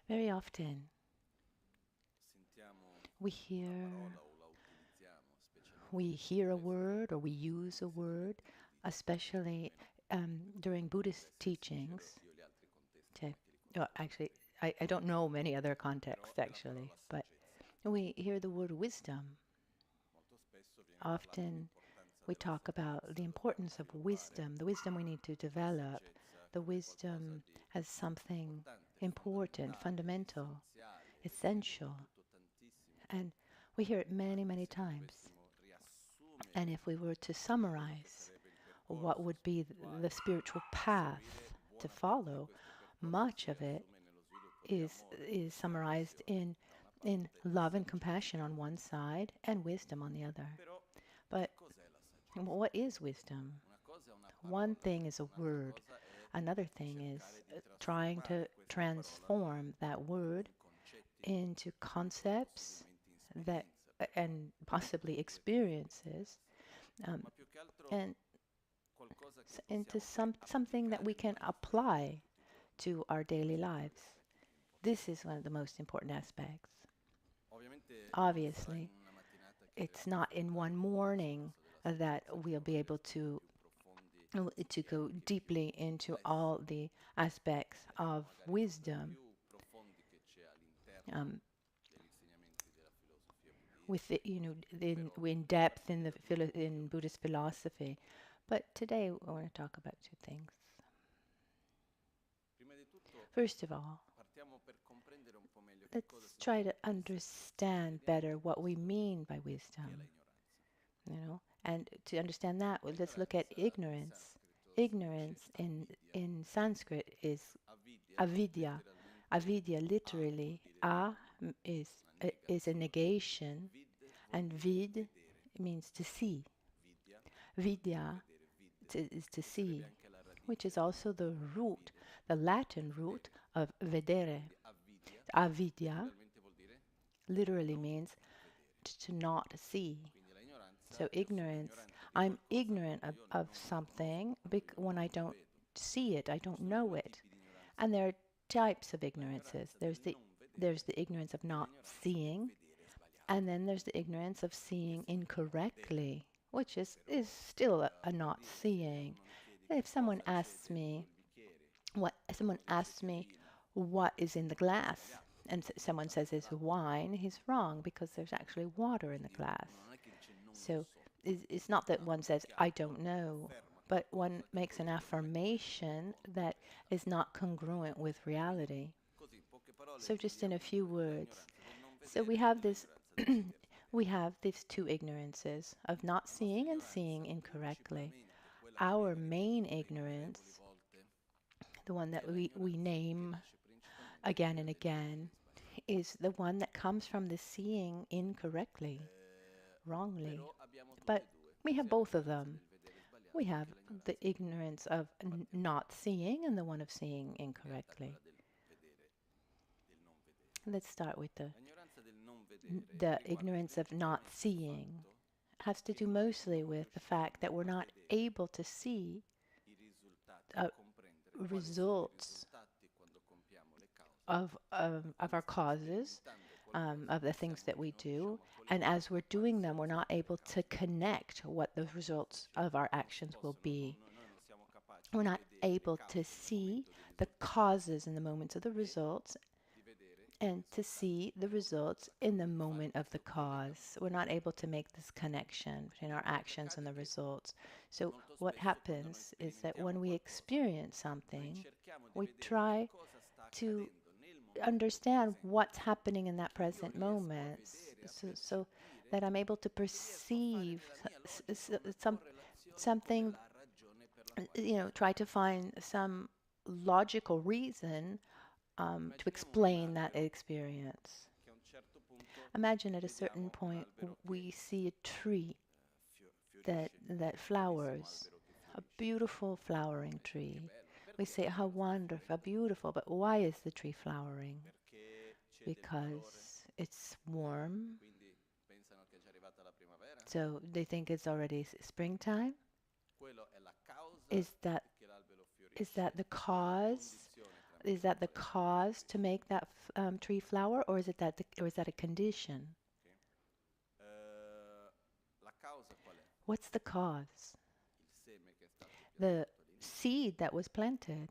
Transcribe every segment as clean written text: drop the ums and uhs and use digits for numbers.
Very often we hear a word or we use a word, especially during Buddhist teachings. To, well, actually, I don't know many other contexts actually, but we hear the word wisdom. Often we talk about the importance of wisdom, the wisdom we need to develop, the wisdom as something important, fundamental, essential. And we hear it many, many times. And if we were to summarize what would be the spiritual path to follow, much of it is summarized in love and compassion on one side and wisdom on the other. But what is wisdom? One thing is a word. Another thing is trying to transform that word into concepts that and possibly experiences, and into something that we can apply to our daily lives. This is one of the most important aspects. Obviously, it's not in one morning that we'll be able to go deeply into all the aspects of wisdom, um, with the, in depth in in Buddhist philosophy. But today I want to talk about two things. First of all, let's try to understand better what we mean by wisdom. And to understand that, well, let's look at ignorance. Ignorance in Sanskrit is avidya. Avidya literally, is a negation, and vid means to see. Vidya is to see, which is also the root, the Latin root of vedere. Avidya literally means to not see. So ignorance, I'm ignorant of something when I don't see it, I don't know it. And there are types of ignorances. There's the ignorance of not seeing, and then there's the ignorance of seeing incorrectly, which is still a not seeing. If someone asks me what is in the glass, and someone says it's wine, he's wrong because there's actually water in the glass. So it's not that one says, I don't know, but one makes an affirmation that is not congruent with reality. So just in a few words, so we have this we have these two ignorances of not seeing and seeing incorrectly. Our main ignorance, the one that we name again and again, is the one that comes from the seeing incorrectly, wrongly. But we have both of them. We have the ignorance of not seeing and the one of seeing incorrectly. Let's start with the ignorance of not seeing. Has to do mostly with the fact that we're not able to see results of our causes, of the things that we do. And as we're doing them, we're not able to connect what the results of our actions will be. We're not able to see the causes in the moments of the results and to see the results in the moment of the cause. We're not able to make this connection between our actions and the results. So what happens is that when we experience something, we try to understand what's happening in that present moment, so that I'm able to perceive something, try to find some logical reason to explain that experience. Imagine at a certain point we see a tree that flowers, a beautiful flowering tree. We say, how wonderful, how beautiful, but why is the tree flowering? Because it's warm. So they think it's already springtime? Is that the cause is that the cause to make that tree flower, or is it that or is that a condition? What's the cause? The seed that was planted,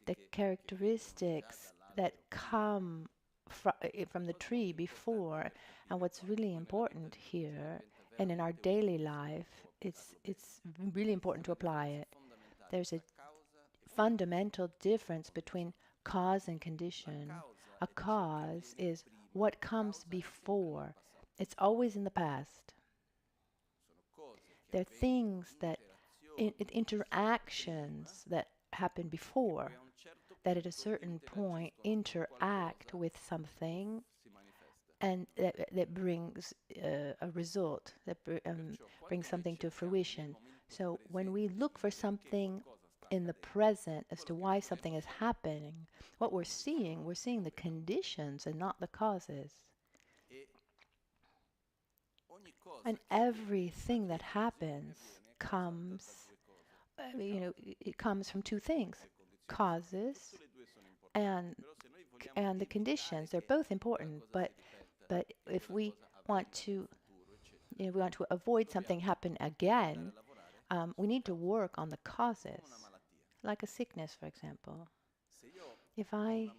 the characteristics that come from the tree before, and what's really important here, and in our daily life, it's really important to apply it. There's a fundamental difference between cause and condition. A cause is what comes before. It's always in the past. There are things that interactions that happen before that at a certain point interact with something and that brings a result, that brings something to fruition. So when we look for something in the present as to why something is happening, what we're seeing the conditions and not the causes. And everything that happens comes, it comes from two things, causes and the conditions. They're both important, but if we want to, we want to avoid something happen again, we need to work on the causes, like a sickness, for example. If I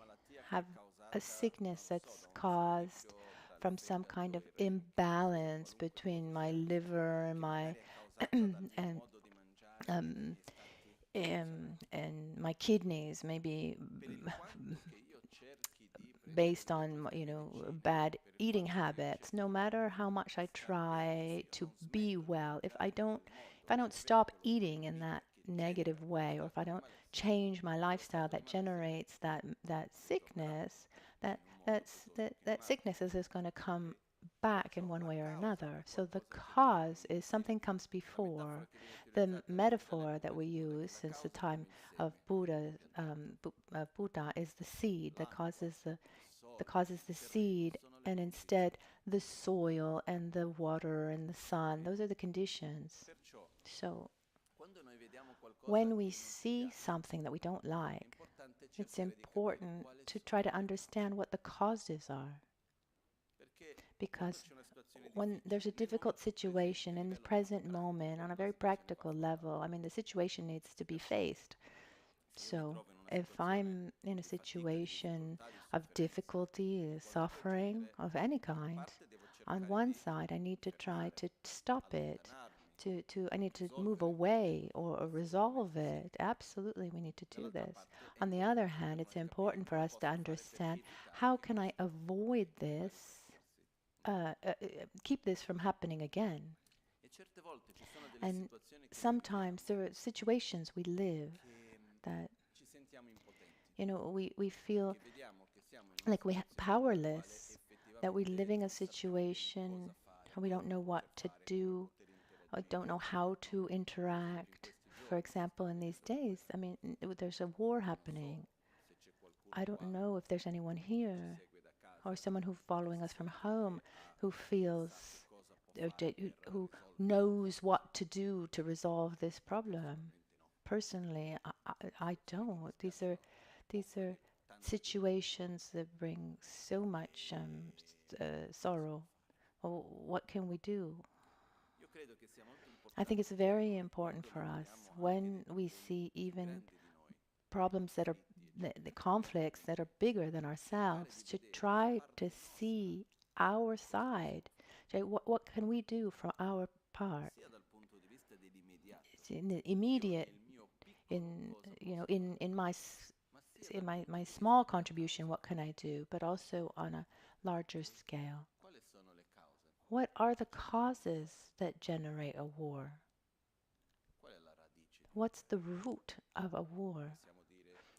have a sickness that's caused from some kind of imbalance between my liver and my and um, and my kidneys, maybe based on bad eating habits. No matter how much I try to be well, if I don't stop eating in that negative way, or if I don't change my lifestyle that generates that sickness, that sickness is just going to come back in one way or another. So the cause is something comes before. The metaphor that we use since the time of Buddha is the seed that causes the seed, and instead the soil and the water and the sun. Those are the conditions. So when we see something that we don't like, it's important to try to understand what the causes are. Because when there's a difficult situation in the present moment, on a very practical level, I mean, the situation needs to be faced. So if I'm in a situation of difficulty, suffering of any kind, on one side I need to try to stop it. I need to move away or resolve it. Absolutely, we need to do this. On the other hand, it's important for us to understand how can I avoid this, keep this from happening again. And sometimes there are situations we live that we feel like we powerless, that we're living a situation and we don't know what to do, or don't know how to interact. For example, in these days, I mean, there's a war happening. I don't know if there's anyone here or someone who's following us from home who feels, who knows what to do to resolve this problem. Personally, I don't. These are situations that bring so much sorrow. Well, what can we do? I think it's very important for us when we see even problems that are the conflicts that are bigger than ourselves to try to see our side. What can we do from our part? It's in the immediate, in my small contribution, what can I do? But also on a larger scale. What are the causes that generate a war? What's the root of a war?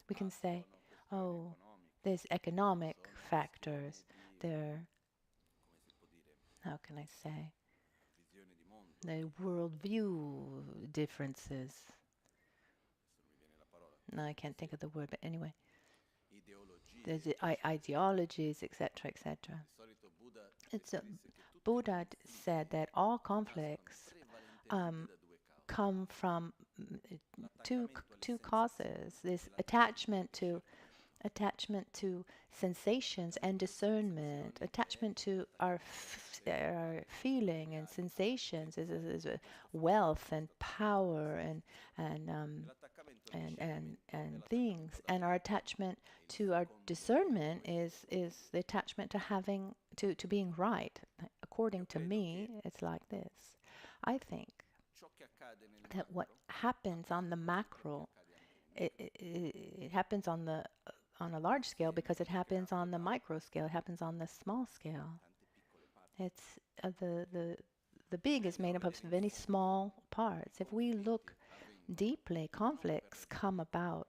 We can say, oh, there's economic factors, there, how can I say, the worldview differences. No, I can't think of the word, but anyway, there's the ideologies, etc., etc. Buddha said that all conflicts come from two causes: this attachment to sensations and discernment. Attachment to our feeling and sensations is wealth and power and um, and things. And our attachment to our discernment is the attachment to having to being right. According to me, it's like this. I think that what happens on the macro, it happens on a large scale because it happens on the micro scale. It happens on the small scale. It's the big is made up of many small parts. If we look deeply, conflicts come about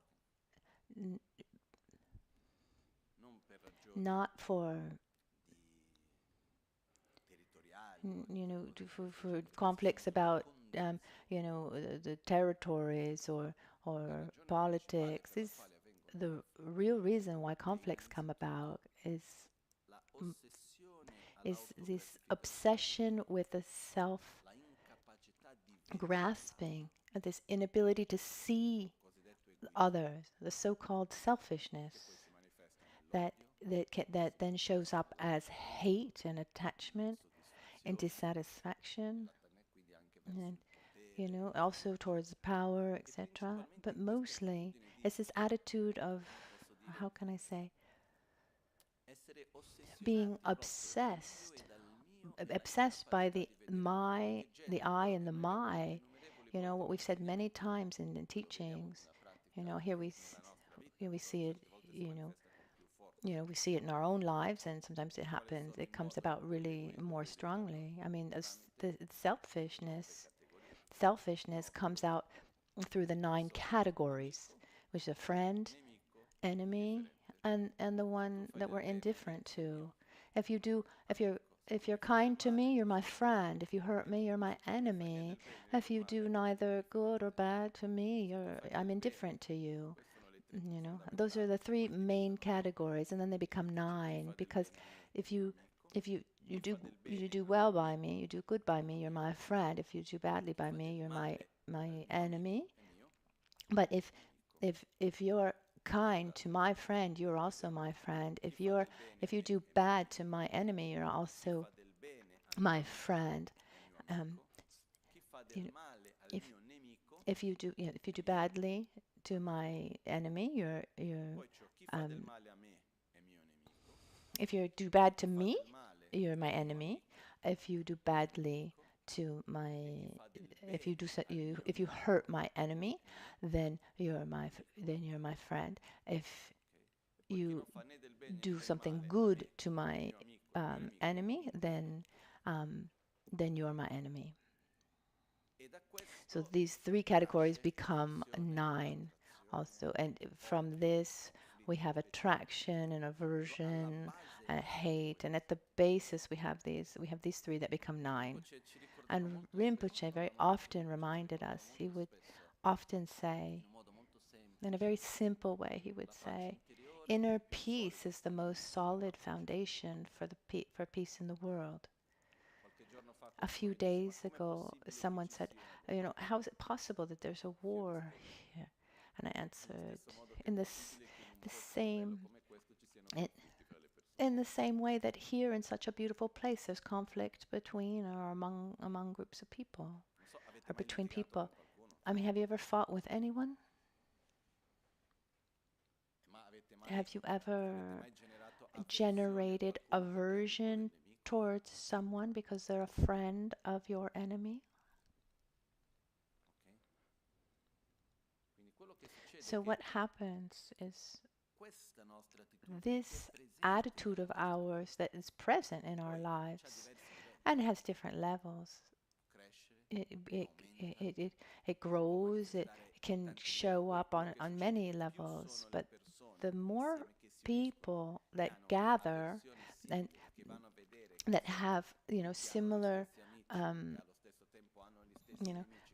not for for conflicts about the territories or politics. The real reason why conflicts come about is this obsession with the self grasping, this inability to see others, the so-called selfishness that then shows up as hate and attachment and dissatisfaction, and also towards power, etc. But mostly it's this attitude of, how can I say, being obsessed by the I and the my. What we've said many times in the teachings. Here we see it. We see it in our own lives, and sometimes it happens. It comes about really more strongly. I mean, the selfishness comes out through the 9 categories, which is a friend, enemy, and the one that we're indifferent to. If you're kind to me, you're my friend. If you hurt me, you're my enemy. If you do neither good or bad to me, I'm indifferent to you. Those are the 3 main categories, and then they become 9, because if you do well by me, you do good by me, you're my friend. If you do badly by me, you're my enemy. But if you're kind to my friend, you're also my friend. If you do bad to my enemy, you're also my friend. You know, if if you do badly to my enemy, if you do bad to me, you're my enemy. If you do badly to my, if you hurt my enemy, then you're my friend. If you do something good to my enemy, then you're my enemy. So these 3 categories become 9 also, and from this we have attraction and aversion and hate, and at the basis we have these 3 that become 9. And Rinpoche very often reminded us. He would often say, in a very simple way, he would say, inner peace is the most solid foundation for peace in the world. A few days ago, someone said, how is it possible that there's a war here? And I answered, in the same way that here in such a beautiful place there's conflict between or among groups of people, or between people. I mean, have you ever fought with anyone? Have you ever generated aversion towards someone because they're a friend of your enemy? So what happens is this attitude of ours that is present in our lives, and it has different levels. It grows, it can show up on many levels, but the more people that gather and that have similar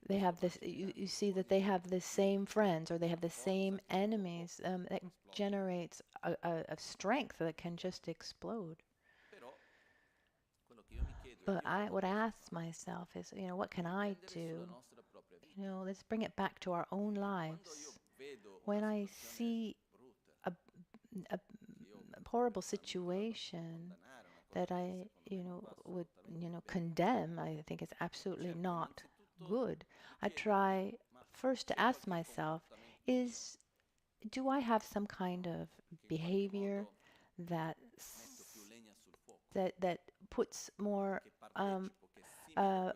they have this, you see that they have the same friends or they have the same enemies, that generates a strength that can just explode. But what I ask myself is, what can I do? let's bring it back to our own lives. When I see a, a horrible situation that I, would, condemn, I think it's absolutely not good. I try first to ask myself, do I have some kind of behavior that that puts more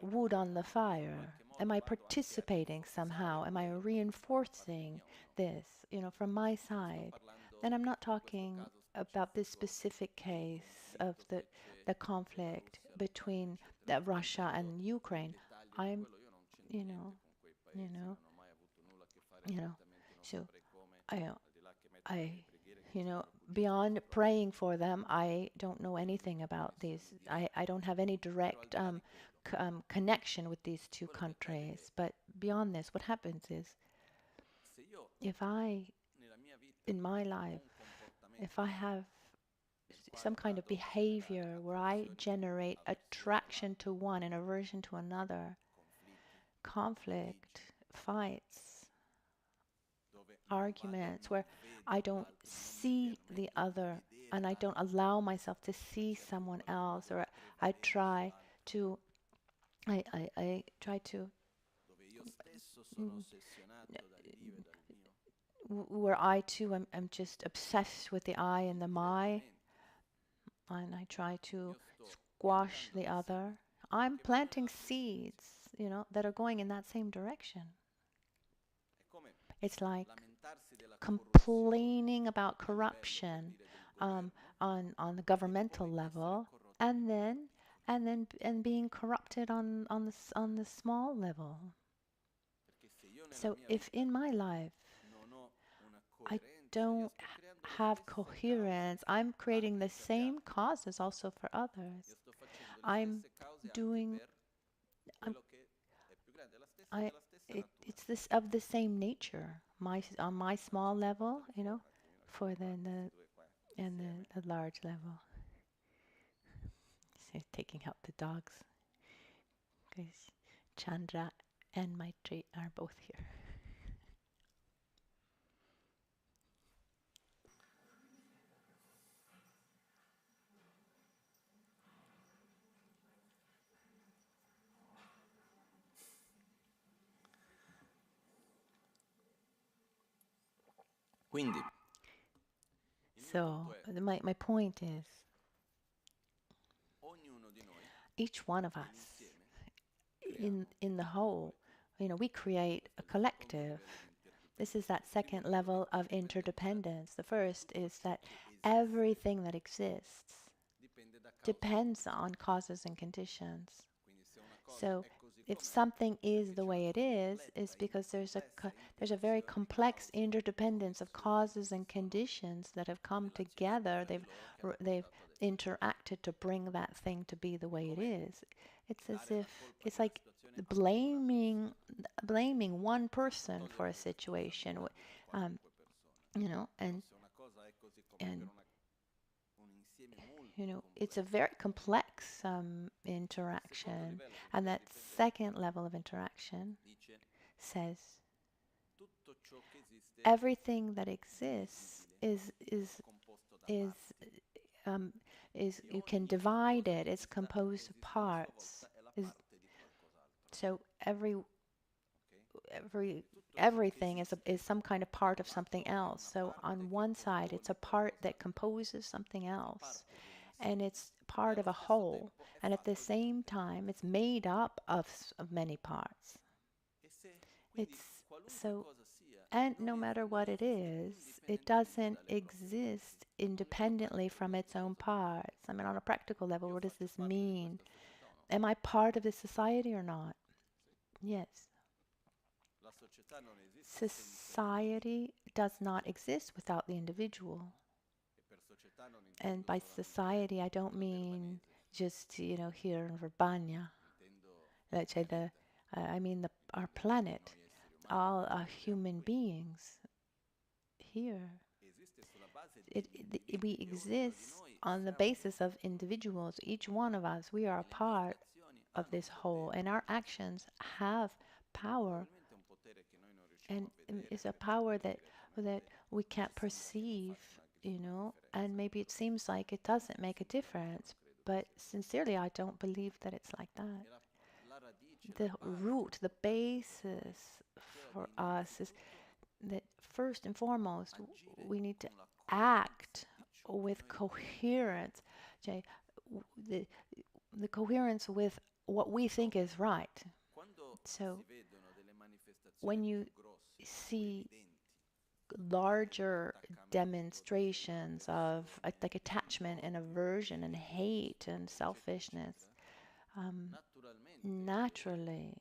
wood on the fire? Am I participating somehow? Am I reinforcing this, from my side? And I'm not talking about this specific case of the conflict between Russia and Ukraine. I'm, you know, you know, you know. So I, I, beyond praying for them, I don't know anything about these. I don't have any direct connection with these two countries. But beyond this, what happens is, if I, in my life, if I have some kind of behavior where I generate attraction to one and aversion to another, conflict, fights, arguments, where I don't see the other and I don't allow myself to see someone else, or I try to, I try to, where I too am just obsessed with the I and the my, and I try to squash the other. I'm planting seeds, that are going in that same direction. It's like complaining about corruption on the governmental level, and being corrupted on the small level. So if in my life I don't have coherence, I'm creating the same causes also for others. I'm doing, I'm, it's this of the same nature. On my small level, for the and the large level. So taking out the dogs, because Chandra and Maitri are both here. So my point is, each one of us in the whole, we create a collective. This is that second level of interdependence. The first is that everything that exists depends on causes and conditions. So if something is the way it is because there's a very complex interdependence of causes and conditions that have come together. They've interacted to bring that thing to be the way it is. It's as if it's like blaming one person for a situation, and it's a very complex interaction. And that second level of interaction says everything that exists is you can divide it. It's composed of parts. So everything is some kind of part of something else. So on one side, it's a part that composes something else, and it's part of a whole, and at the same time it's made up of many parts. It's so, and no matter what it is, it doesn't exist independently from its own parts. I mean, on a practical level, what does this mean? Am I part of this society or not? Yes. Society does not exist without the individual. And by society, I don't mean just, here in Verbania. Let's say I mean our planet, all human beings here. We exist on the basis of individuals. Each one of us, we are a part of this whole, and our actions have power and it's a power that we can't perceive, and maybe it seems like it doesn't make a difference, but sincerely, I don't believe that it's like that. The root, the basis for us is that first and foremost, we need to act with coherence, okay? The, the coherence with what we think is right. So when you see larger demonstrations of like attachment and aversion and hate and selfishness, um, naturally,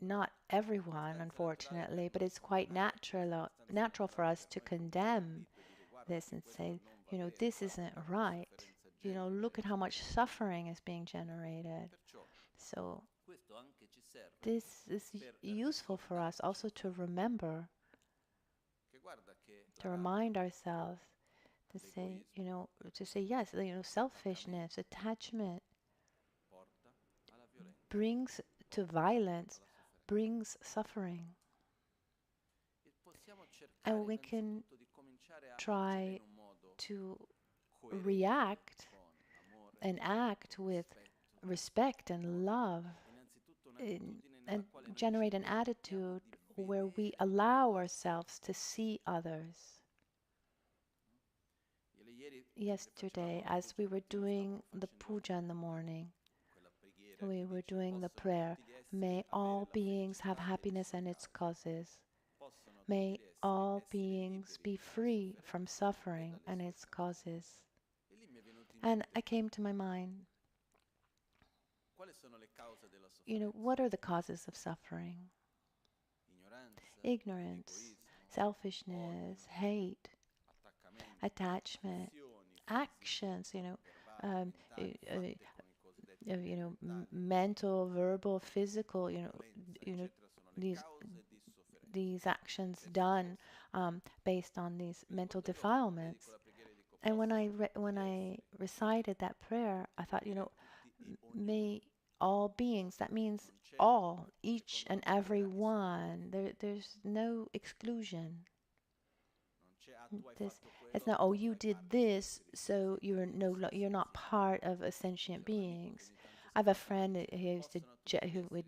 not everyone, unfortunately, but it's quite natural for us to condemn this and say, this isn't right. Look at how much suffering is being generated. So this is useful for us also to remember, to remind ourselves, to say yes, selfishness, attachment brings to violence, brings suffering. And we can try to react and act with respect and love, and generate an attitude where we allow ourselves to see others. Yesterday, as we were doing the puja in the morning, we were doing the prayer, may all beings have happiness and its causes. May all beings be free from suffering and its causes. And I came to my mind, what are the causes of suffering? Ignorance, selfishness, hate, attachment, actions, um, uh, mental, verbal, physical, these these actions done based on these mental defilements. And when I recited that prayer, I thought, may all beings. That means all, each and every one. There's no exclusion. This, it's not, oh, you did this, so you're not part of sentient beings. I have a friend who would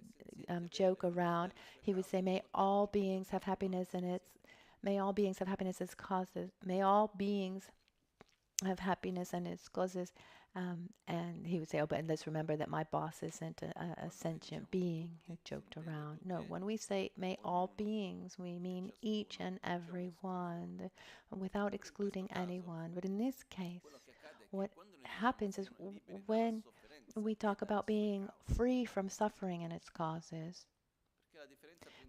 joke around. He would say, "May all beings have happiness, and may all beings have happiness as causes. May all beings have happiness and its causes." And he would say, "Oh, but let's remember that my boss isn't a sentient being." He joked around. No, when we say "may all beings," we mean each and every one, without excluding anyone. But in this case, what happens is when we talk about being free from suffering and its causes,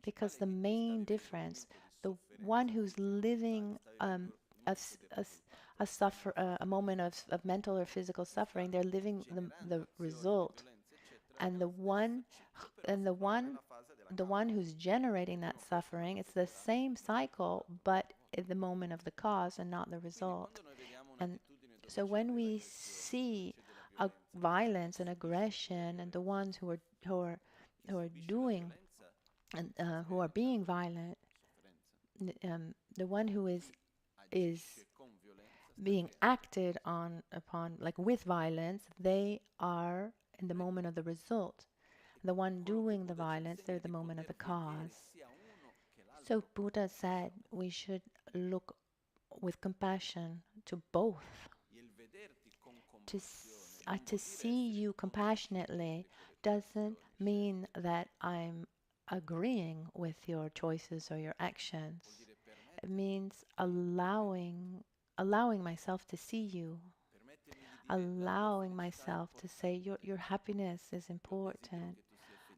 because the main difference, the one who's living a, a moment of mental or physical suffering, they're living the result, and the one who's generating that suffering, it's the same cycle, but at the moment of the cause and not the result. And so when we see violence and aggression, and the ones who are doing and who are being violent, the one who is being acted on upon, like with violence, they are in the moment of the result. The one doing the violence, they're the moment of the cause. So Buddha said we should look with compassion to both. To see you compassionately doesn't mean that I'm agreeing with your choices or your actions. It means allowing myself to see you, allowing myself to say your happiness is important,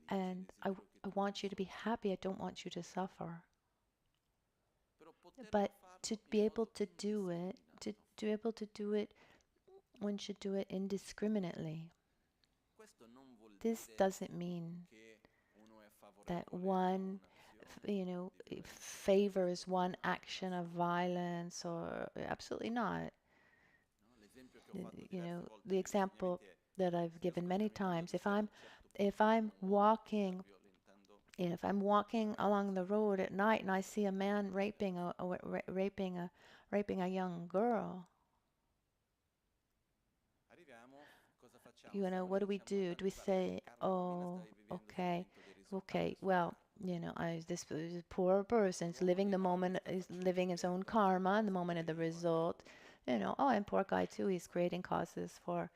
and I want you to be happy. I don't want you to suffer. But to be able to do it, one should do it indiscriminately. This doesn't mean that one, favors one action of violence, or absolutely not. The example that I've given many times, if I'm walking If I'm walking along the road at night and I see a man raping a young girl, what do we do? Do we say, "Oh, okay, okay, well, this poor person is living the moment, is living his own karma, and the moment of the result, oh, and poor guy too, he's creating causes for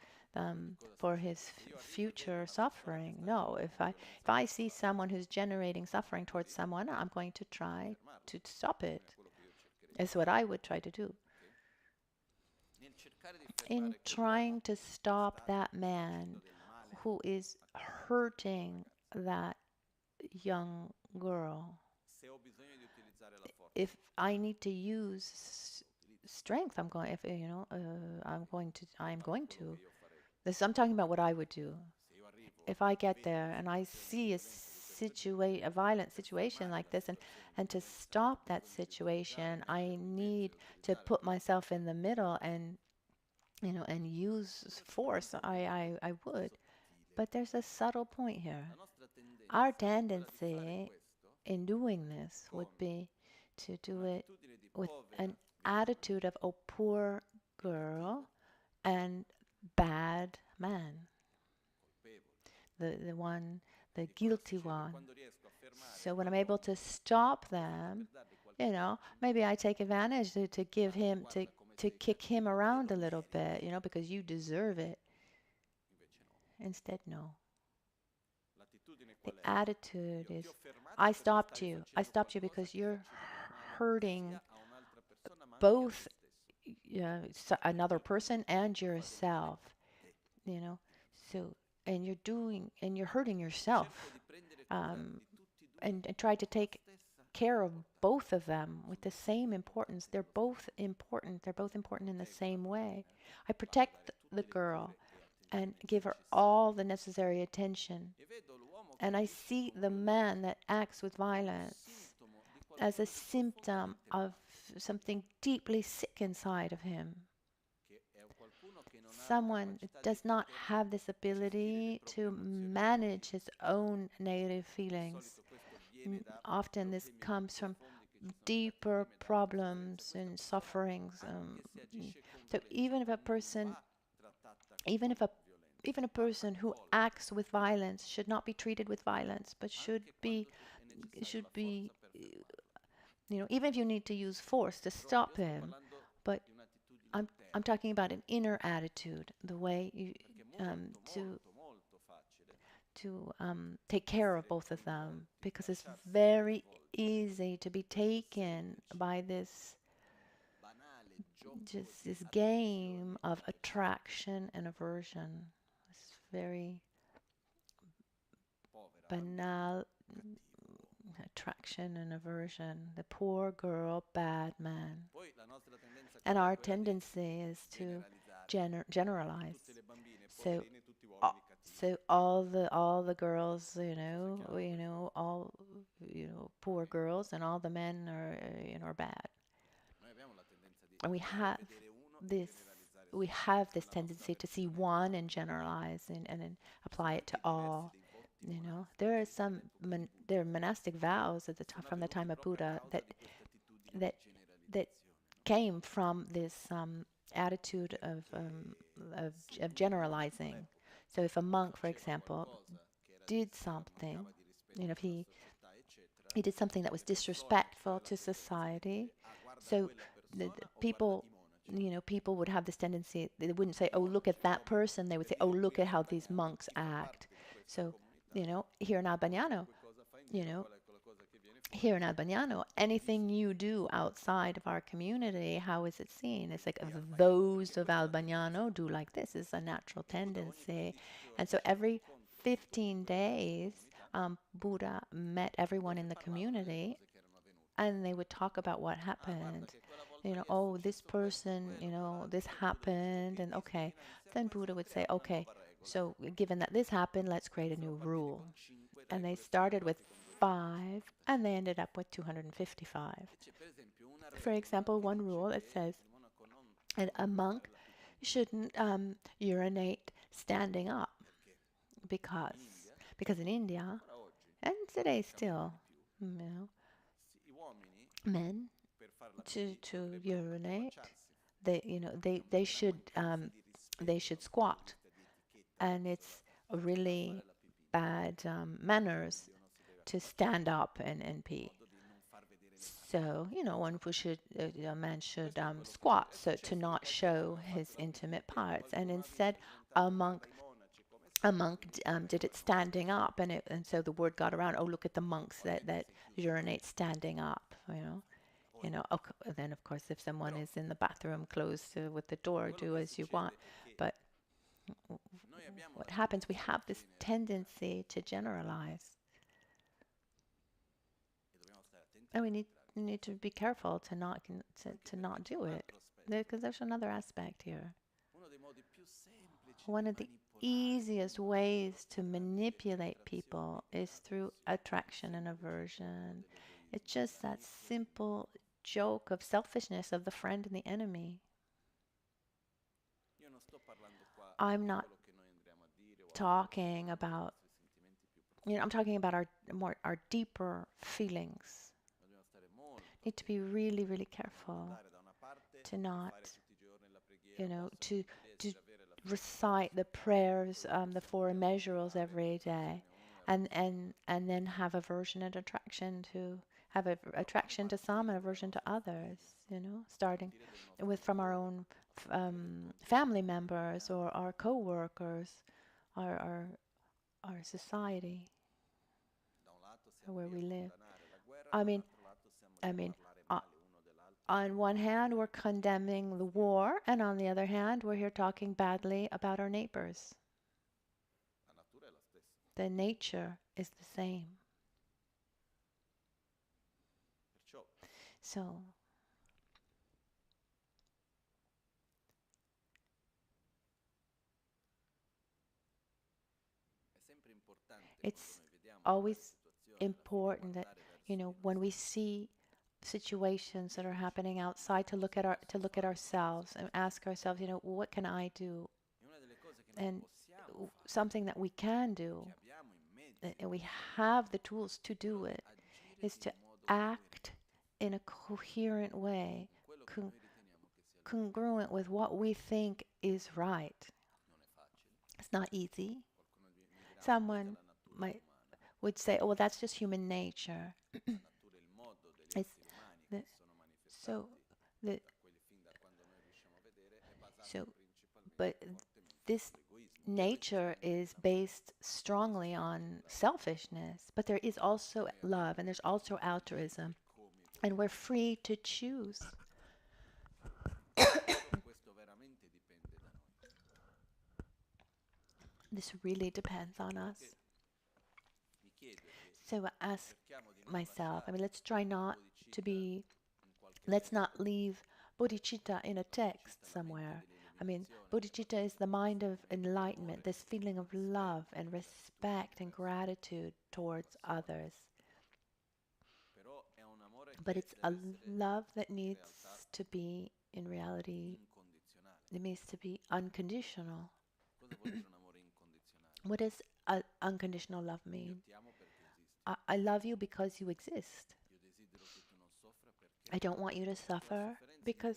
his future suffering." No, if I see someone who's generating suffering towards someone, I'm going to try to stop it. It's what I would try to do. In trying to stop that man who is hurting that young girl, if I need to use strength, I'm going to. I'm talking about what I would do. If I get there and I see a violent situation like this, and to stop that situation, I need to put myself in the middle and use force. I would. But there's a subtle point here. Our tendency in doing this would be to do it with an attitude of, oh, poor girl and bad man, the guilty one. So when I'm able to stop them, maybe I take advantage to give him to kick him around a little bit, because you deserve it. Instead, no. The attitude is, I stopped you. I stopped you because you're hurting both another person and yourself, you know. So, and you're hurting yourself, and try to take care of both of them with the same importance. They're both important. They're both important in the same way. I protect the girl and give her all the necessary attention. And I see the man that acts with violence as a symptom of something deeply sick inside of him. Someone does not have this ability to manage his own negative feelings. Often this comes from deeper problems and sufferings. So even if a person, even if a even a person who acts with violence should not be treated with violence, but should be, even if you need to use force to stop him. But I'm talking about an inner attitude, the way you to take care of both of them, because it's very easy to be taken by this game of attraction and aversion. It's very banal attraction and aversion. The poor girl, bad man. And our tendency is to generalize. So, so all the girls, all poor girls, and all the men are bad. And this we have this tendency to see one and generalize and then apply it to all. There are there are monastic vows at from the time of Buddha that that came from this attitude of generalizing. So if a monk, for example, did something, if he did something that was disrespectful to society, so the people would have this tendency. They wouldn't say, "Oh, look at that person." They would say, "Oh, look at how these monks act." So, here in Albagnano, you know, here in Albagnano, anything you do outside of our community, how is it seen? It's like, those of Albagnano do like this. It's a natural tendency. And so every 15 days, Buddha met everyone in the community, and they would talk about what happened. Oh, this person, this happened, and okay. Then Buddha would say, okay, so given that this happened, let's create a new rule. And they started with 5, and they ended up with 255. For example, one rule, it says that a monk shouldn't urinate standing up, because in India, And today still, you know, men to urinate, they should squat, and it's a really bad manners to stand up and pee. So, a man should squat so to not show his intimate parts. And instead, a monk did it standing up, and so the word got around. Oh, look at the monks that urinate standing up. Then of course, if someone is in the bathroom closed with the door, do as you want. But what happens? We have this tendency to generalize, and we need to be careful to not do it, because there's another aspect here. One of the easiest ways to manipulate people is through attraction and aversion. It's just that simple joke of selfishness of the friend and the enemy. I'm not talking about, I'm talking about our deeper feelings. Need to be really, really careful to not, to recite the prayers, the four immeasurables every day, and then have aversion and attraction to have attraction to some and aversion to others. Starting from our own family members or our co-workers, our our society, or where we live. I mean, I mean, uh, on one hand, we're condemning the war, and on the other hand, we're here talking badly about our neighbors. The nature is the same. So, it's always important that, when we see situations that are happening outside, to look at ourselves and ask ourselves, what can I do? And something that we can do, and we have the tools to do it, is to act in a coherent way, congruent with what we think is right. It's not easy. Someone would say, "Oh, well, that's just human nature." It's the, so the so, but this nature is based strongly on selfishness, but there is also love and there's also altruism, and we're free to choose. This really depends on us. So I ask myself, let's try not to be, let's not leave bodhicitta in a text somewhere. Bodhicitta is the mind of enlightenment, this feeling of love and respect and gratitude towards others. But it's a love that needs to be, in reality, it needs to be unconditional. What does unconditional love mean? I love you because you exist. I don't want you to suffer, because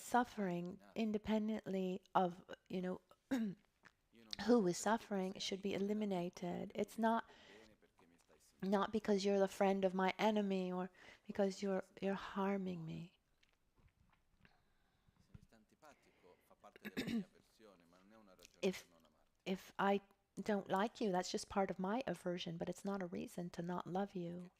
suffering, independently of, who is suffering, should be eliminated. It's not because you're the friend of my enemy or because you're harming me. If I don't like you, that's just part of my aversion, but it's not a reason to not love you.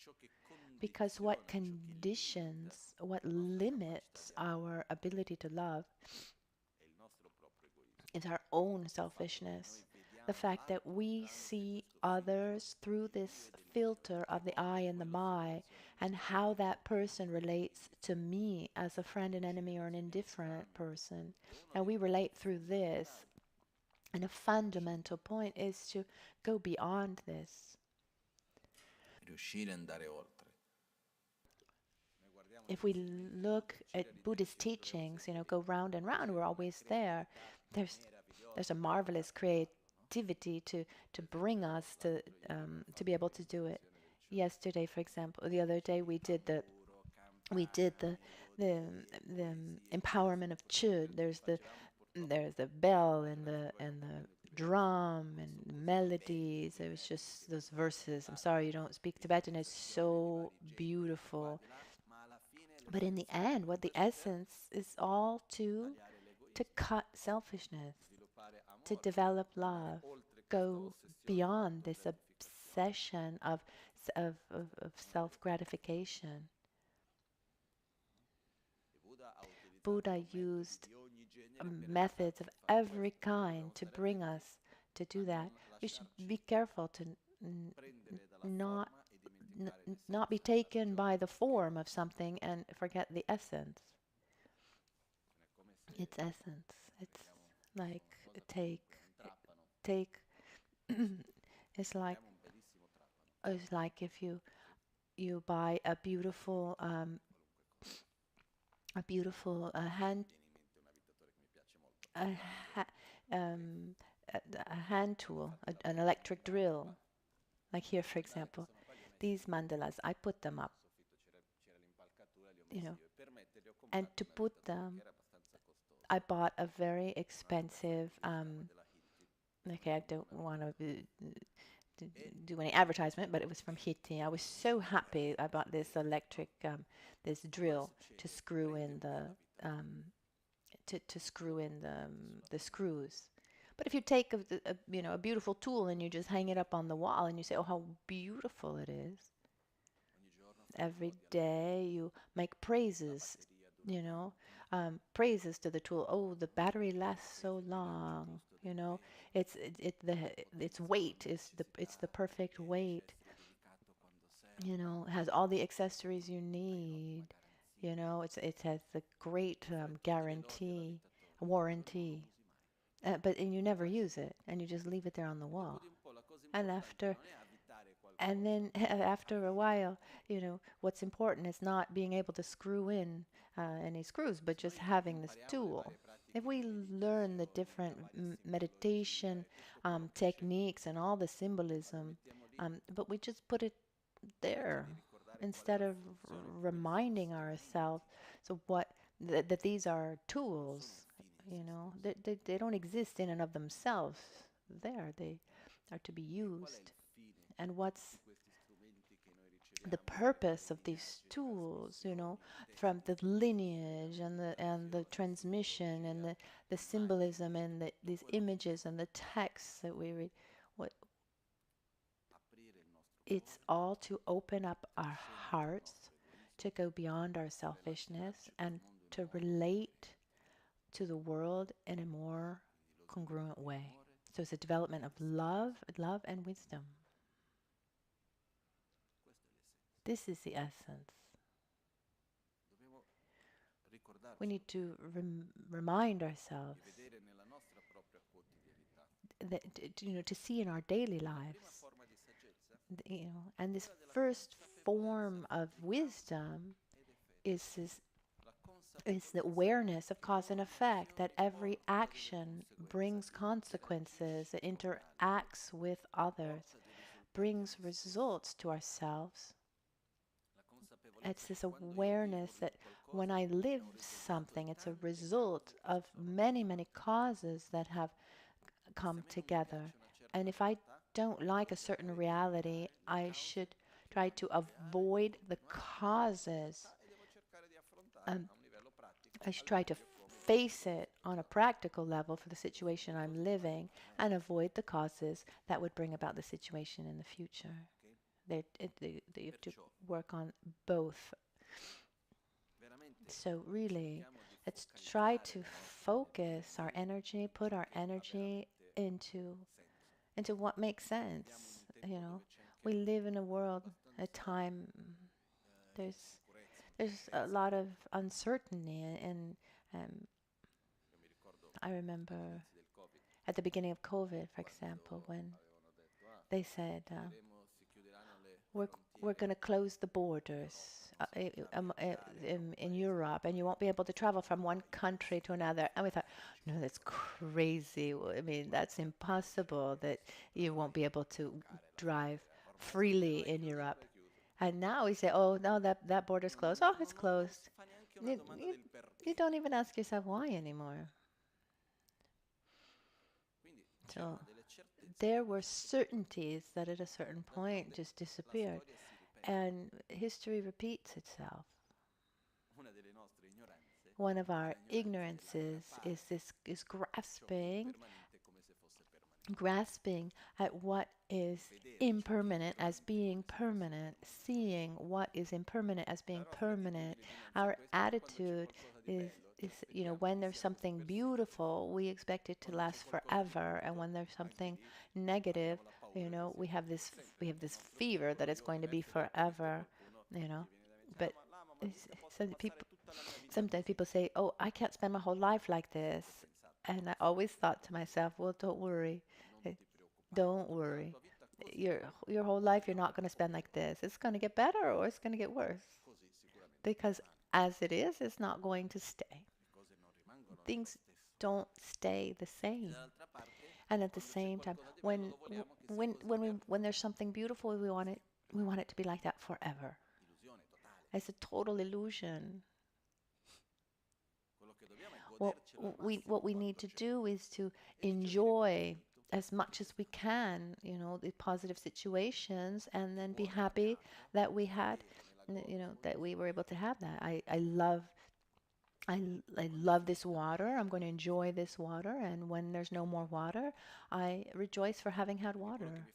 Because what conditions, what limits our ability to love is our own selfishness. The fact that we see others through this filter of the I and the my, and how that person relates to me as a friend, an enemy, or an indifferent person. And we relate through this. And a fundamental point is to go beyond this. If we look at Buddhist teachings, go round and round, we're always there. There's a marvelous creativity activity to bring us to be able to do it. Yesterday, for example, the other day we did the the empowerment of chud. There's the bell and the drum and melodies. It was just those verses. I'm sorry you don't speak Tibetan. It's so beautiful. But in the end, what the essence is all to cut selfishness, to develop love, go beyond this obsession of self gratification. Buddha used methods of every kind to bring us to do that. We should be careful to not not be taken by the form of something and forget the essence. Its essence. It's like take take. it's like it's like if you buy a beautiful hand a, ha, a hand tool, an electric drill. Like here, for example, these mandalas, I put them up, you know, and to put them, I bought a very expensive. Okay, I don't want to do any advertisement, but it was from Hiti. I was so happy I bought this electric, this drill to screw in the screws. But if you take a beautiful tool and you just hang it up on the wall and you say, "Oh, how beautiful it is!" Every day you make praises, praises to the tool. Oh, the battery lasts so long. Its weight is the perfect weight. It has all the accessories you need. It has the great guarantee, warranty. And you never use it, and you just leave it there on the wall. And then after a while, what's important is not being able to screw in any screws, but just having this tool. If we learn the different meditation techniques and all the symbolism, but we just put it there instead of reminding ourselves that these are tools, they don't exist in and of themselves. They are to be used. And what's the purpose of these tools, from the lineage and the transmission and the symbolism and these images and the texts that we read. It's all to open up our hearts, to go beyond our selfishness and to relate to the world in a more congruent way. So it's a development of love and wisdom. This is the essence. We need to remind ourselves that, to see in our daily lives, and this first form of wisdom is the awareness of cause and effect, that every action brings consequences, it interacts with others, brings results to ourselves. It's this awareness that when I live something, it's a result of many, many causes that have come together. And if I don't like a certain reality, I should try to avoid the causes. I should try to face it on a practical level for the situation I'm living and avoid the causes that would bring about the situation in the future. They have to work on both. So really, let's try to focus our energy, put our energy into what makes sense. We live in a world, a time. There's a lot of uncertainty, and I remember at the beginning of COVID, for example, when they said we're going to close the borders in Europe, and you won't be able to travel from one country to another. And we thought, no, that's crazy. I mean, that's impossible that you won't be able to drive freely in Europe. And now we say, oh, no, that border's closed. Oh, it's closed. You don't even ask yourself why anymore. So there were certainties that at a certain point just disappeared. And history repeats itself. One of our ignorances is grasping at what is impermanent as being permanent, seeing what is impermanent as being permanent. Our attitude is when there's something beautiful, we expect it to last forever, and when there's something negative, we have this fear that it's going to be forever, but some people sometimes people say, oh, I can't spend my whole life like this. And I always thought to myself, well, don't worry. Eh, Don't worry. Your whole life you're not going to spend like this. It's going to get better or it's going to get worse. Because as it is, it's not going to stay. Things don't stay the same. And at the same time, when there's something beautiful, we want it to be like that forever. It's a total illusion. What we need to do is to enjoy as much as we can, the positive situations, and then be happy that we had, that we were able to have that. I love this water. I'm going to enjoy this water, and when there's no more water, I rejoice for having had water.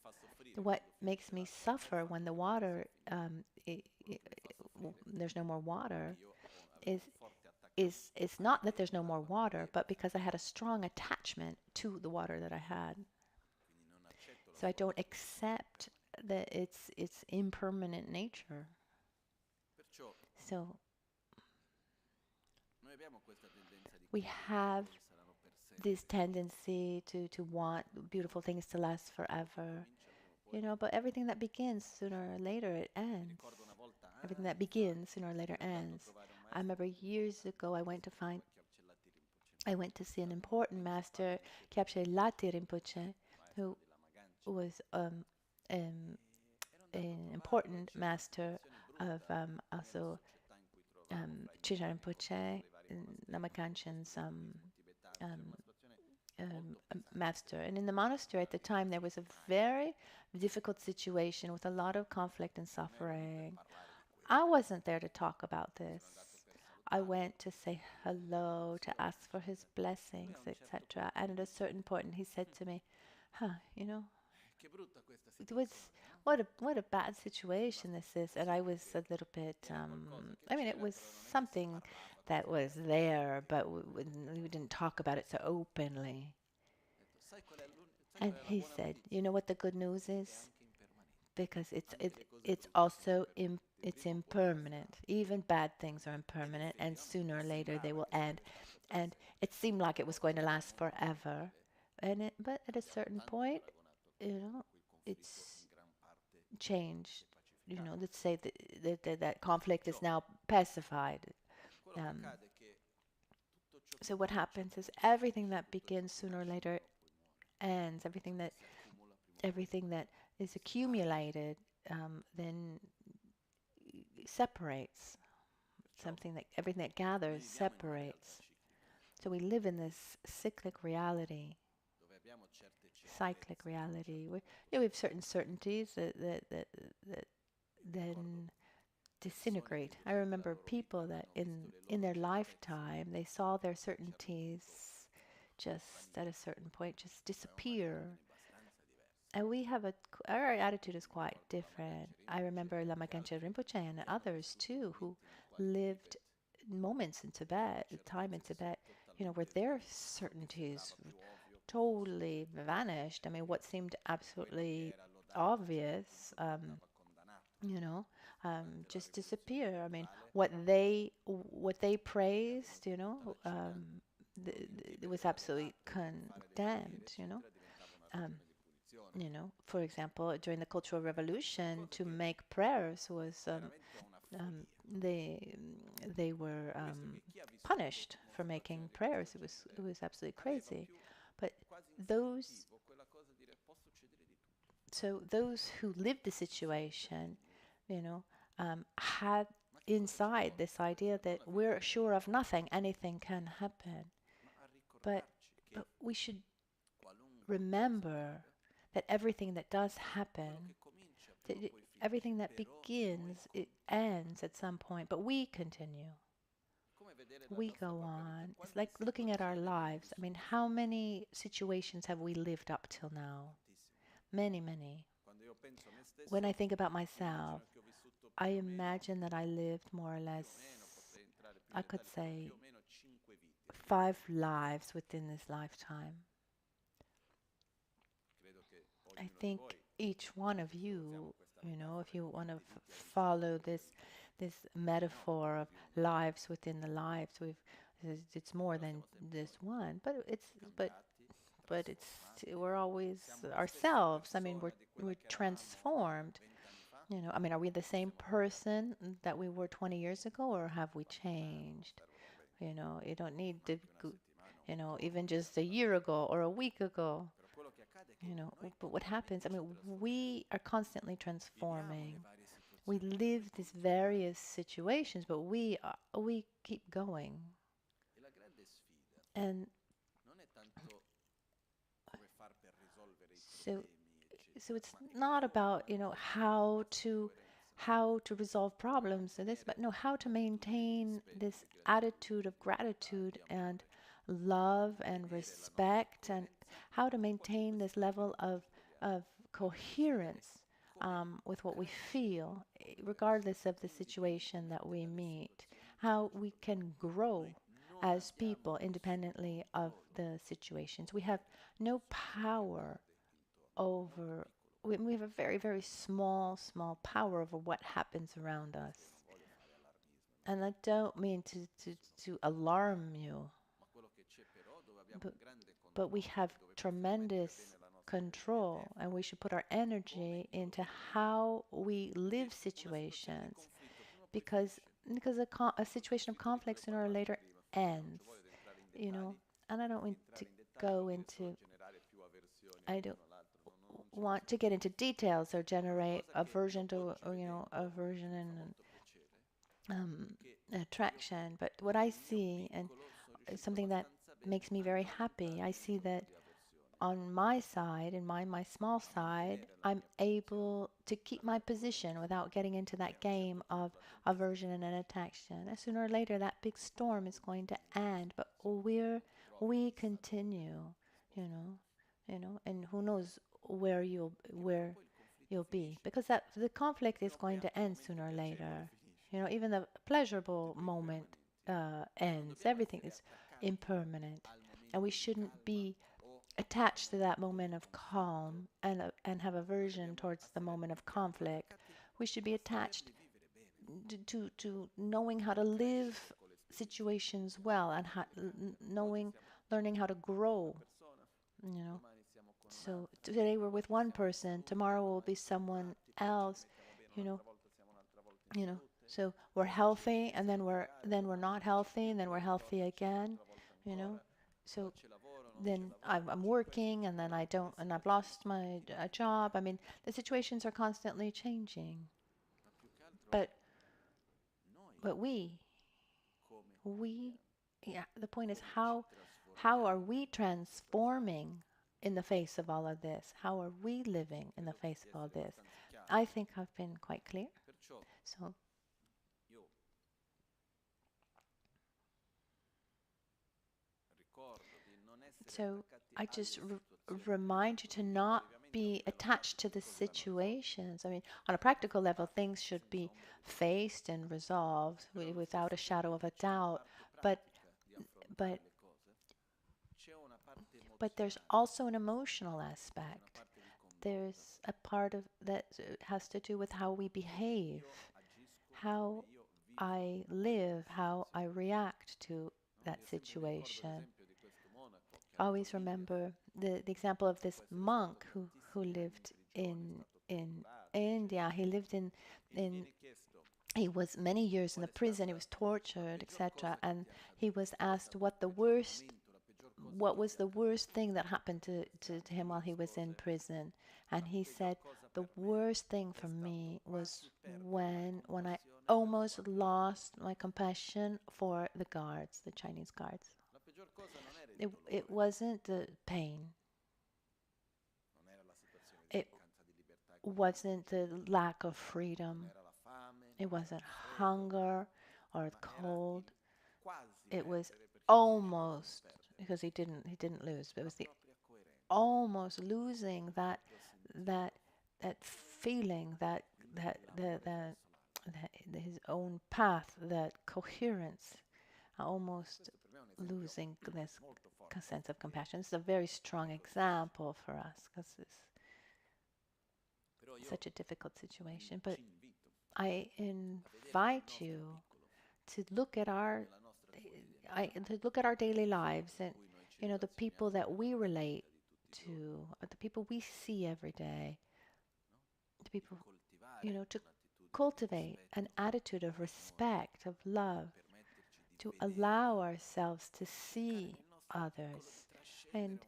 What makes me suffer when the water, there's no more water, is it's not that there's no more water, but because I had a strong attachment to the water that I had. So I don't accept that its impermanent nature. So we have this tendency to want beautiful things to last forever, but everything that begins sooner or later it ends. Everything that begins sooner or later ends. I remember years ago I went to see an important master, Kyabche Lati Rinpoche, who was an important master of also Chitra Rinpoche, Lama Kanchen's master. And in the monastery at the time, there was a very difficult situation with a lot of conflict and suffering. I wasn't there to talk about this. I went to say hello, to ask for his blessings, etc. And at a certain point, he said to me, it was what a bad situation this is. And I was a little bit, it was something that was there, but we didn't talk about it so openly. And he said, you know what the good news is? Because it's also it's impermanent. Even bad things are impermanent, and sooner or later they will end. And it seemed like it was going to last forever, but at a certain point, it's changed. Let's say that conflict is now pacified. So what happens is everything that begins sooner or later ends. Everything that is accumulated then separates. Everything that gathers separates. So we live in this cyclic reality. We have certain certainties that then disintegrate. I remember people that in their lifetime they saw their certainties just at a certain point just disappear. And our attitude is quite different. I remember Lama Michel Rinpoche and others too, who lived moments in Tibet, time in Tibet, where their certainties totally vanished. I mean, what seemed absolutely obvious, just disappear. I mean, what they praised, it was absolutely condemned. For example, during the Cultural Revolution, to make prayers was um, they they were punished for making prayers. It was absolutely crazy. But those those who lived the situation, you know, had inside this idea that we're sure of nothing, anything can happen. But we should remember that everything that does happen, everything that begins, it ends at some point, but we continue. We go on. It's like looking at our lives. I mean, how many situations have we lived up till now? Many, many. When I think about myself, I imagine that I lived more or less, I could say, 5 lives within this lifetime. I think each one of you, if you want to follow this metaphor of lives within the lives, it's more than this one, but we're always ourselves. I mean, we're transformed. I mean, are we the same person that we were 20 years ago, or have we changed? You don't need to, even just a year ago or a week ago. But what happens? I mean, we are constantly transforming. We live these various situations, but we keep going. And so so it's not about, how to resolve problems and this, but no, how to maintain this attitude of gratitude and love and respect, and how to maintain this level of coherence with what we feel, regardless of the situation that we meet, how we can grow as people independently of the situations. We have no power over, we have a very, very small power over what happens around us. And I don't mean to alarm you, but, but we have tremendous control, and we should put our energy into how we live situations, because a situation of conflict sooner or later ends, and I don't want to go into, I don't want to get into details or generate aversion to, aversion and attraction. But what I see, and something that makes me very happy, I see that on my side, in my small side, I'm able to keep my position without getting into that game of aversion and attraction. And sooner or later, that big storm is going to end, but we continue, you know, and who knows where you'll be, because that the conflict is going to end sooner or later. Even the pleasurable moment ends. Everything is impermanent, and we shouldn't be attached to that moment of calm and have aversion towards the moment of conflict. We should be attached to knowing how to live situations well, and learning how to grow. You know, so today we're with one person, tomorrow we'll be someone else. You know, you know. So we're healthy, and then we're not healthy, and then we're healthy again. You know, so then I'm working, and then I don't, and I've lost my job. I mean, the situations are constantly changing. But we, yeah, the point is, how are we transforming in the face of all of this? How are we living in the face of all this? I think I've been quite clear. So I just remind you to not be attached to the situations. I mean, on a practical level, things should be faced and resolved without a shadow of a doubt. But but but there's also an emotional aspect. There's a part of that has to do with how we behave, how I live, how I react to that situation. Always remember the example of this monk who lived in India. He lived in he was many years in the prison. He was tortured, etc. And he was asked what was the worst thing that happened to him while he was in prison. And he said, the worst thing for me was when I almost lost my compassion for the guards, the Chinese guards. It wasn't the pain. It wasn't the lack of freedom. It wasn't hunger or cold. It was almost, because he didn't lose, but it was the almost losing that feeling, that his own path, that coherence, almost losing this sense of compassion. It's a very strong example for us because it's such a difficult situation. But I invite you to look at our daily lives, and the people that we relate to, the people we see every day, the people, to cultivate an attitude of respect, of love, to allow ourselves to see others, and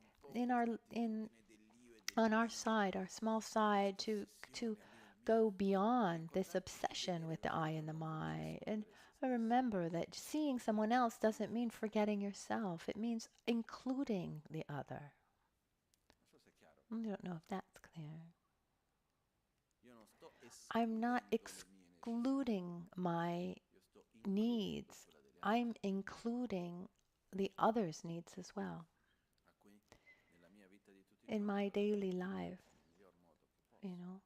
on our side, our small side, to go beyond this obsession with the I and the my. And remember that seeing someone else doesn't mean forgetting yourself. It means including the other. I don't know if that's clear. I'm not excluding my needs. I'm including the other's needs as well. In my daily life,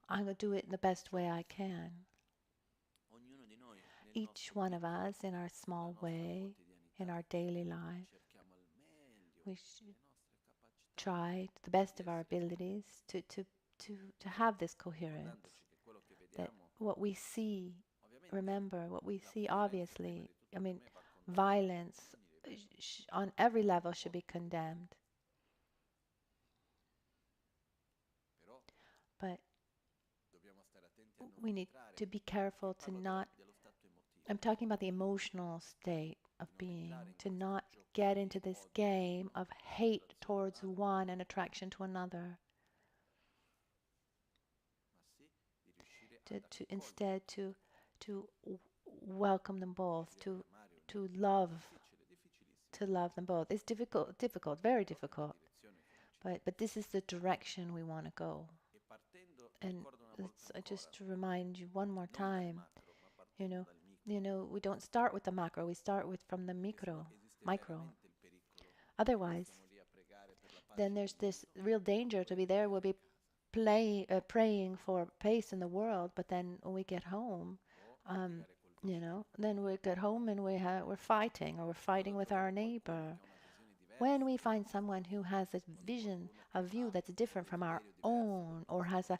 I'm going to do it in the best way I can. Each one of us, in our small way, in our daily life, we should try to the best of our abilities to have this coherence. That what we see, remember, what we see, obviously, violence on every level should be condemned. But we need to be careful to not, I'm talking about the emotional state of being, to not get into this game of hate towards one and attraction to another. Instead to welcome them both, to love them both. It's difficult, very difficult. But this is the direction we want to go. And just to remind you one more time, we don't start with the macro, we start from the micro. Otherwise, then there's this real danger to be there. We'll be praying for peace in the world, but then when we get home, then we get home and we're fighting, or we're fighting with our neighbor. When we find someone who has a view that's different from our own, or has a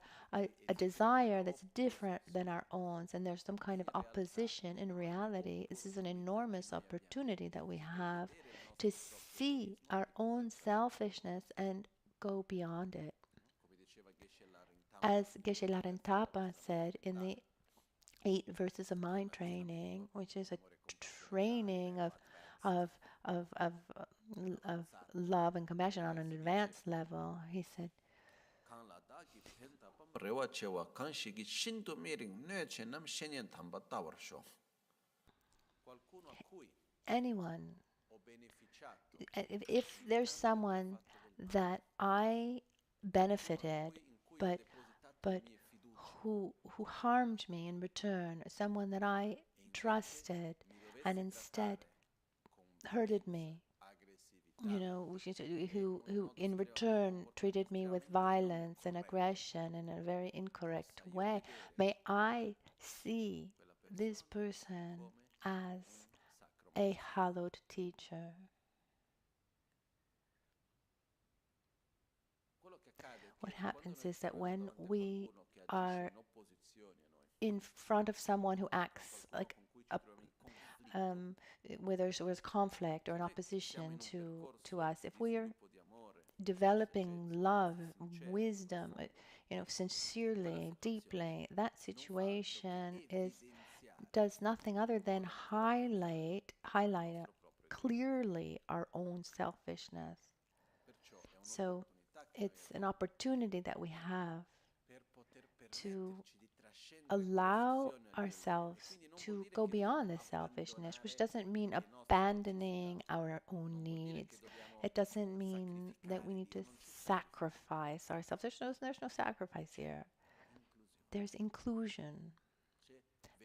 desire that's different than our own, and there's some kind of opposition, in reality, this is an enormous opportunity that we have to see our own selfishness and go beyond it. As Geshe Rinpoche said in the 8 verses of mind training, which is a training of love and compassion on an advanced level, he said, anyone, if there's someone that I benefited, but who harmed me in return, someone that I trusted and instead hurted me, who in return treated me with violence and aggression in a very incorrect way, may I see this person as a hallowed teacher. What happens is that when we are in front of someone who acts like where there's conflict or an opposition to us, if we're developing love, wisdom, sincerely, deeply, that situation does nothing other than highlight clearly our own selfishness. So it's an opportunity that we have to allow ourselves to go beyond the selfishness, which doesn't mean abandoning our own needs. It doesn't mean that we need to sacrifice ourselves. There's no sacrifice here. There's inclusion.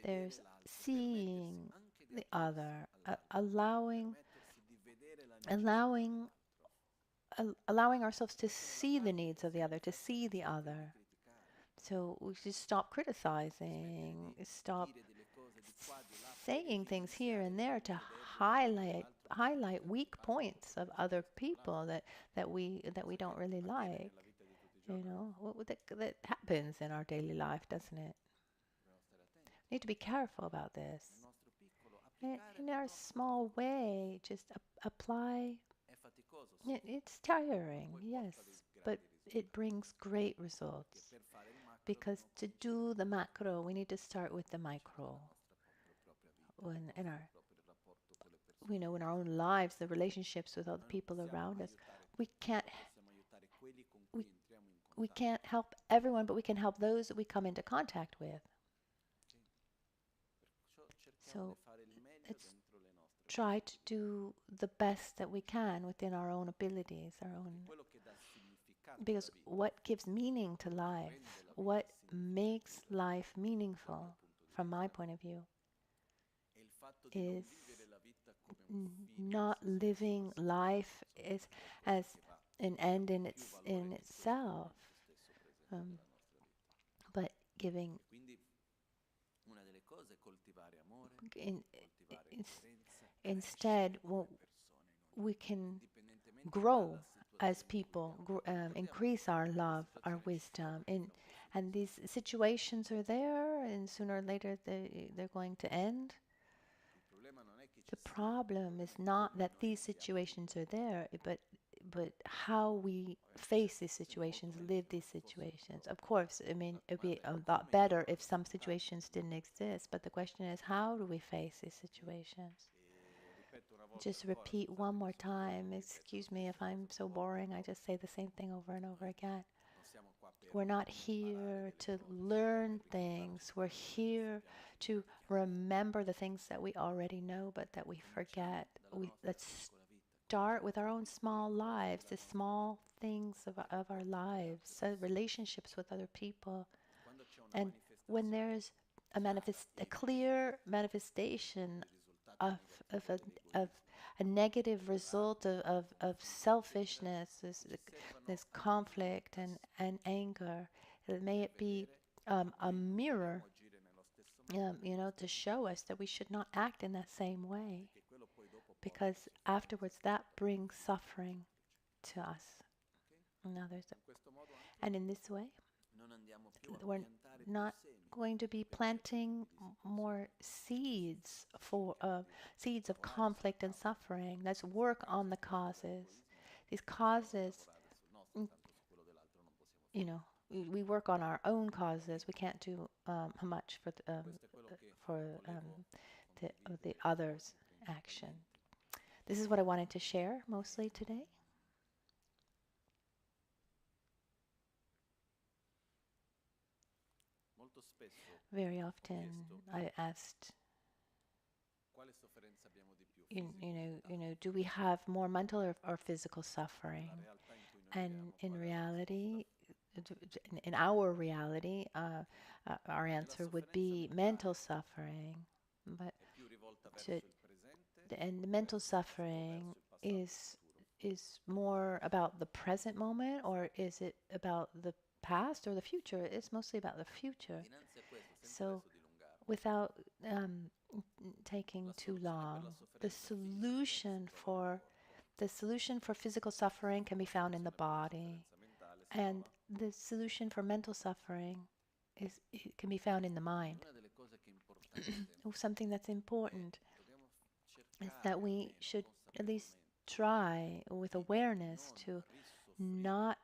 There's seeing the other, allowing allowing ourselves to see the needs of the other, to see the other. So we should stop criticizing, stop saying things here and there to highlight weak points of other people that we don't really like. That happens in our daily life, doesn't it? We need to be careful about this. In our small way, just apply. It's tiring, yes, but it brings great results. Because to do the macro, we need to start with the micro. In our own lives, the relationships with other people around us, we can't we, we can't help everyone, but we can help those that we come into contact with. So let's try to do the best that we can within our own abilities, because what gives meaning to life, what makes life meaningful, from my point of view, is not living life as an end in itself, but giving. Instead, we can grow as people, increase our love, our wisdom, and these situations are there, and sooner or later they're going to end. The problem is not that these situations are there, but how we face these situations, live these situations. Of course, I mean, it'd be a lot better if some situations didn't exist, but the question is, how do we face these situations? Just repeat one more time. Excuse me if I'm so boring. I just say the same thing over and over again. We're not here to learn things. We're here to remember the things that we already know, but that we forget. Let's start with our own small lives, the small things of our lives, so relationships with other people. And when there's a clear manifestation of a negative result of selfishness, this conflict and anger, may it be a mirror, to show us that we should not act in that same way, because afterwards that brings suffering to us and others. And in this way, we're not going to be planting more seeds of conflict and suffering. Let's work on the causes. These causes, we work on our own causes. We can't do much for the others' action. This is what I wanted to share mostly today. Very often I asked, do we have more mental or physical suffering? And in reality, in our reality, our answer would be mental suffering. But and the mental suffering is more about the present moment, or is it about the past or the future? It's mostly about the future. So without taking too long, the solution for physical suffering can be found in the body, and the solution for mental suffering can be found in the mind. Something that's important is that we should at least try with awareness to not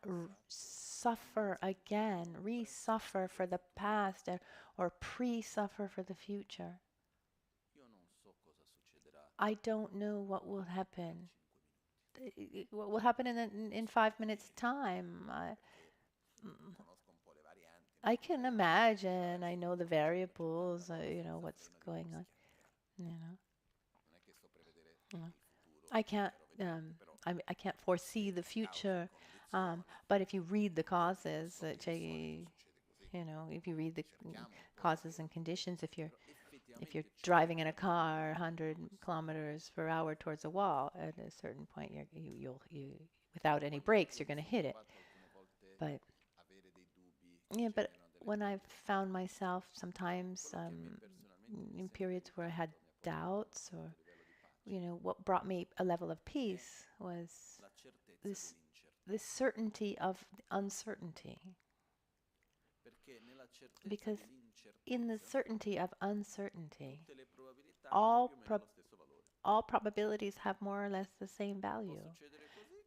suffer again, re-suffer for the past or pre-suffer for the future. I don't know what will happen. What will happen in 5 minutes' time? I can imagine. I know the variables. What's going on. You know. I can't. I can't foresee the future. But if you read the causes, if you read the causes and conditions, if you're driving in a car 100 kilometers per hour towards a wall, at a certain point, you without any brakes, you're going to hit it. But yeah, but when I've found myself sometimes in periods where I had doubts, or what brought me a level of peace was this this certainty of uncertainty. Because in the certainty of uncertainty, all all probabilities have more or less the same value.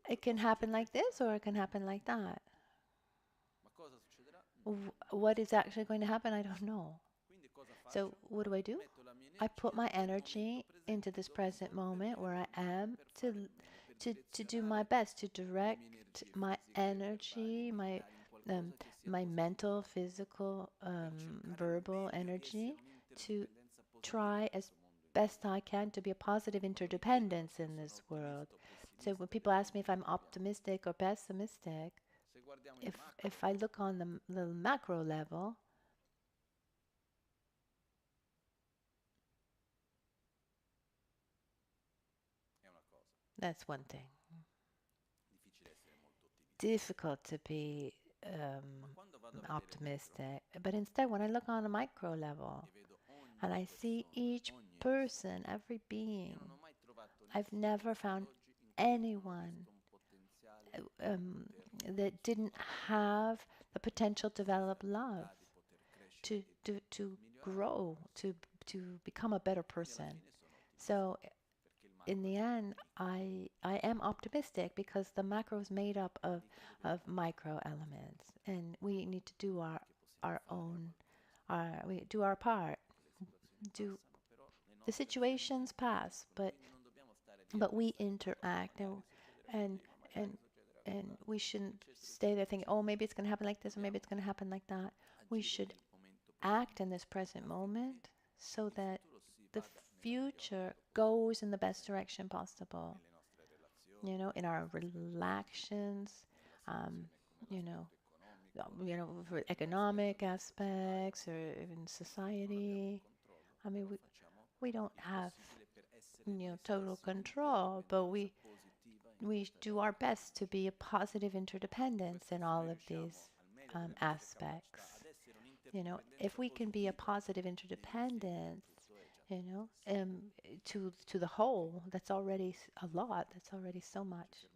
It can happen like this, or it can happen like that. What is actually going to happen, I don't know. So what do? I put my energy into this present moment where I am to do my best to direct my energy, my mental, physical, verbal energy, to try as best I can to be a positive interdependence in this world. So when people ask me if I'm optimistic or pessimistic, if I look on the macro level, that's one thing. Difficult to be optimistic. But instead, when I look on a micro level and I see each person, every being, I've never found anyone that didn't have the potential to develop love, to grow, to become a better person. So in the end, I am optimistic because the macro is made up of micro elements, and we need to do our own, we do our part. Do the situations pass, but we interact, and and and we shouldn't stay there thinking, oh, maybe it's going to happen like this, or maybe it's going to happen like that. We should act in this present moment so that the future goes in the best direction possible. In our relations, um, you know, for economic aspects or in society. I mean, we don't have total control, but we do our best to be a positive interdependence in all of these aspects. If we can be a positive interdependence, to the whole, that's already a lot. That's already so much.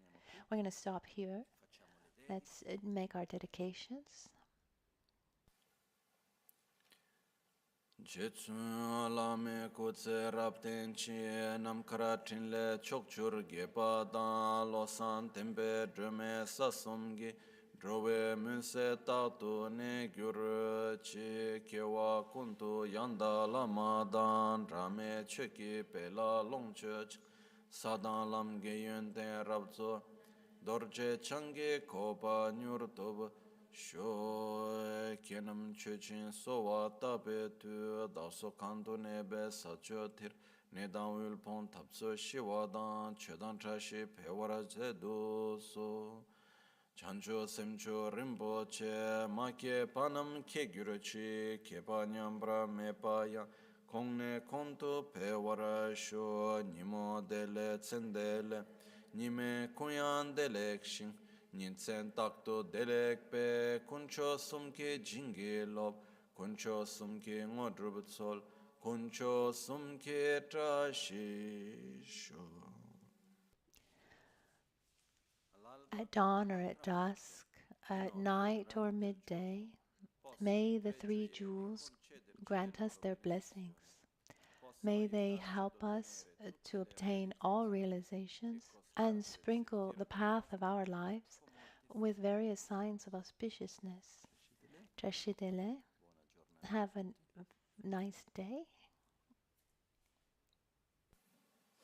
We're going to stop here. Let's make our dedications. Jetsun lame kutse rapten chi nam karatin le chokchur gepa dan losan tempe drume sasumgi drowe munse tatu ne gyur chi kewa kuntu yanda lama dan rame cheki pela longche sadan lam ge yunten rabzo dorje change kopa nyur toba Sho kenam chöchin sowa tabe tu daso kanto nebe sacho tir nedan wil pon tapso shiwadan chodan trashi pewara zedo so chancho semcho rimbo che make panam ke gyurochi kepa nyambra mepa ya kongne konto pewara sho nimo dele tsendele nime kunyan delekshin Nintsen takto delek pe kuncho sumke jinge lob kuncho sumke ngodrubut sol kuncho sumke trashisho. At dawn or at dusk, at night or midday, may the three jewels grant us their blessings. May they help us to obtain all realizations and sprinkle the path of our lives with various signs of auspiciousness. Trashidele, have a nice day.